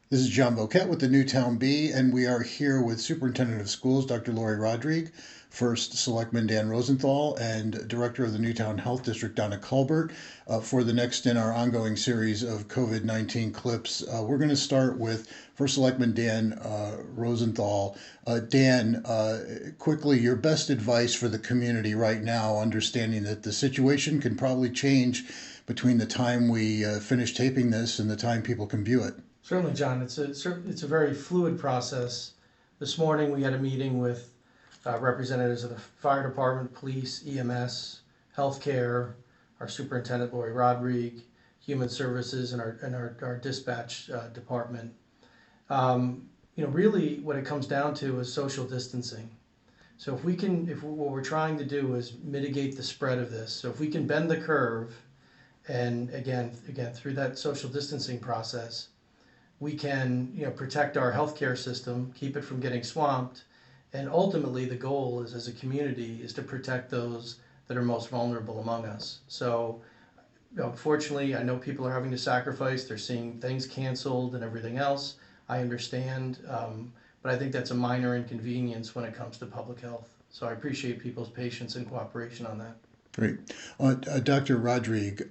This is John Boquette with the Newtown Bee, and we are here with Superintendent of Schools, Dr. Lorrie Rodrigue, First Selectman Dan Rosenthal, and Director of the Newtown Health District, Donna Culbert, for the next in our ongoing series of COVID-19 clips. We're going to start with First Selectman Dan Rosenthal. Dan, quickly, your best advice for the community right now, understanding that the situation can probably change between the time we finish taping this and the time people can view it. Certainly, John. It's a very fluid process. This morning we had a meeting with representatives of the fire department, police, EMS, healthcare, our superintendent Lorrie Rodrigue, human services, and our dispatch department. Really, what it comes down to is social distancing. So if what we're trying to do is mitigate the spread of this, so if we can bend the curve, and again through that social distancing process, we can protect our healthcare system, keep it from getting swamped, and ultimately the goal is, as a community, is to protect those that are most vulnerable among us. So unfortunately, I know people are having to sacrifice, they're seeing things canceled and everything else. I understand, but I think that's a minor inconvenience when it comes to public health. So I appreciate people's patience and cooperation on that. Great. Dr. Rodrigue,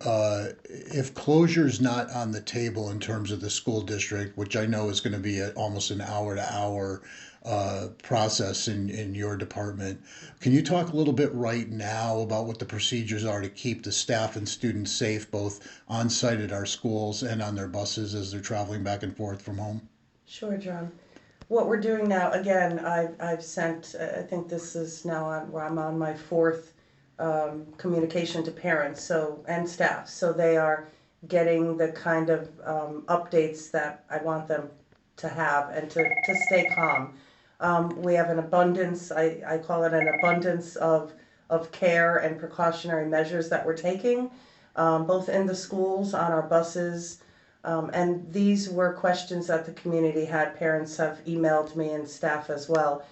if closure's not on the table in terms of the school district, which I know is going to be almost an hour-to-hour process in your department, can you talk a little bit right now about what the procedures are to keep the staff and students safe, both on site at our schools and on their buses as they're traveling back and forth from home? Sure, John. What we're doing now, again, I've sent, I think this is now where I'm on my fourth communication to parents and staff, so they are getting the kind of updates that I want them to have and to stay calm. We have an abundance, I call it an abundance of care and precautionary measures that we're taking, both in the schools, on our buses, and these were questions that the community had. Parents have emailed me and staff as well.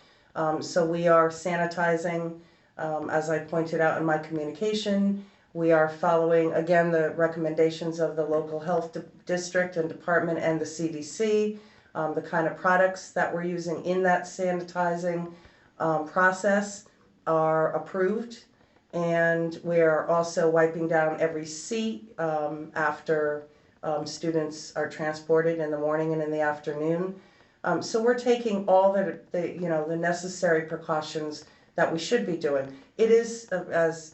So we are sanitizing. As I pointed out in my communication, we are following, again, the recommendations of the local health district and department and the CDC, the kind of products that we're using in that sanitizing process are approved, and we are also wiping down every seat after students are transported in the morning and in the afternoon. So we're taking all the necessary precautions that we should be doing. It is, as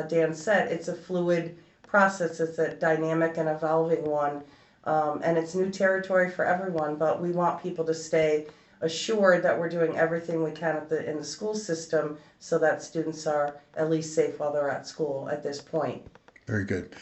Dan said, it's a fluid process. It's a dynamic and evolving one, and it's new territory for everyone. But we want people to stay assured that we're doing everything we can in the school system so that students are at least safe while they're at school at this point. Very good.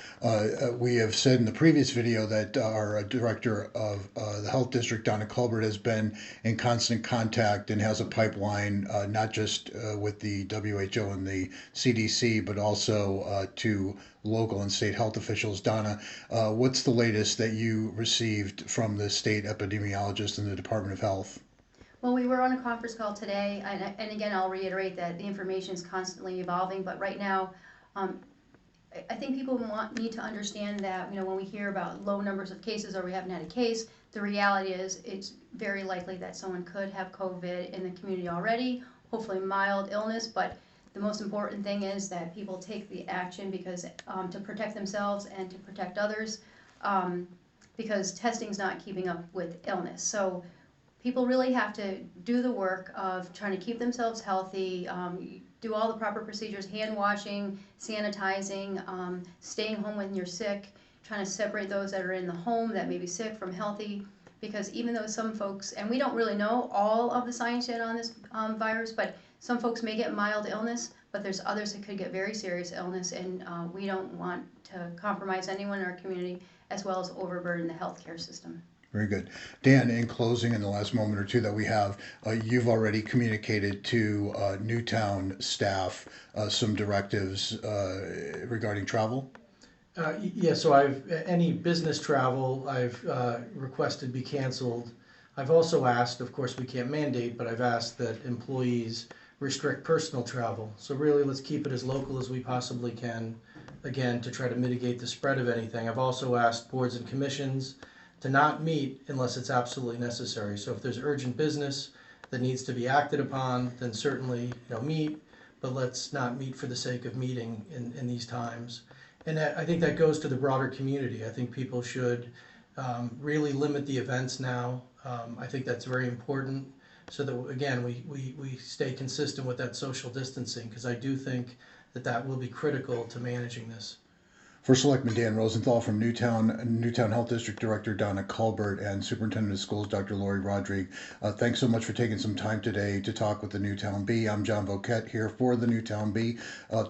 We have said in the previous video that our director of the health district, Donna Culbert, has been in constant contact and has a pipeline, not just with the WHO and the CDC, but also to local and state health officials. Donna, what's the latest that you received from the state epidemiologist and the Department of Health? Well, we were on a conference call today, and again, I'll reiterate that the information is constantly evolving, but right now, I think people need to understand that, when we hear about low numbers of cases or we haven't had a case, the reality is it's very likely that someone could have COVID in the community already, hopefully mild illness, but the most important thing is that people take the action because to protect themselves and to protect others, because testing's not keeping up with illness. So people really have to do the work of trying to keep themselves healthy, do all the proper procedures, hand washing, sanitizing, staying home when you're sick, trying to separate those that are in the home that may be sick from healthy, because even though some folks, and we don't really know all of the science yet on this virus, but some folks may get mild illness, but there's others that could get very serious illness, and we don't want to compromise anyone in our community, as well as overburden the healthcare system. Very good. Dan, in closing, in the last moment or two that we have, you've already communicated to Newtown staff some directives regarding travel? Yeah, so any business travel I've requested be canceled. I've also asked, of course we can't mandate, but I've asked that employees restrict personal travel. So really, let's keep it as local as we possibly can, again, to try to mitigate the spread of anything. I've also asked boards and commissions to not meet unless it's absolutely necessary. So if there's urgent business that needs to be acted upon, then certainly, meet, but let's not meet for the sake of meeting in these times. And I think that goes to the broader community. I think people should really limit the events now. I think that's very important, so that, again, we stay consistent with that social distancing, because I do think that will be critical to managing this. For Selectman Dan Rosenthal, from Newtown Health District Director Donna Culbert, and Superintendent of Schools Dr. Lorrie Rodrigue, thanks so much for taking some time today to talk with the Newtown Bee. I'm John Voquette here for the Newtown Bee.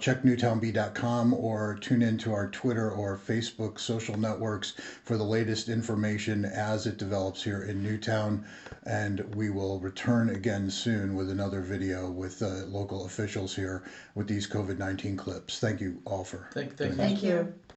Check newtownbee.com or tune into our Twitter or Facebook social networks for the latest information as it develops here in Newtown. And we will return again soon with another video with local officials here with these COVID-19 clips. Thank you all for Thank Thank you.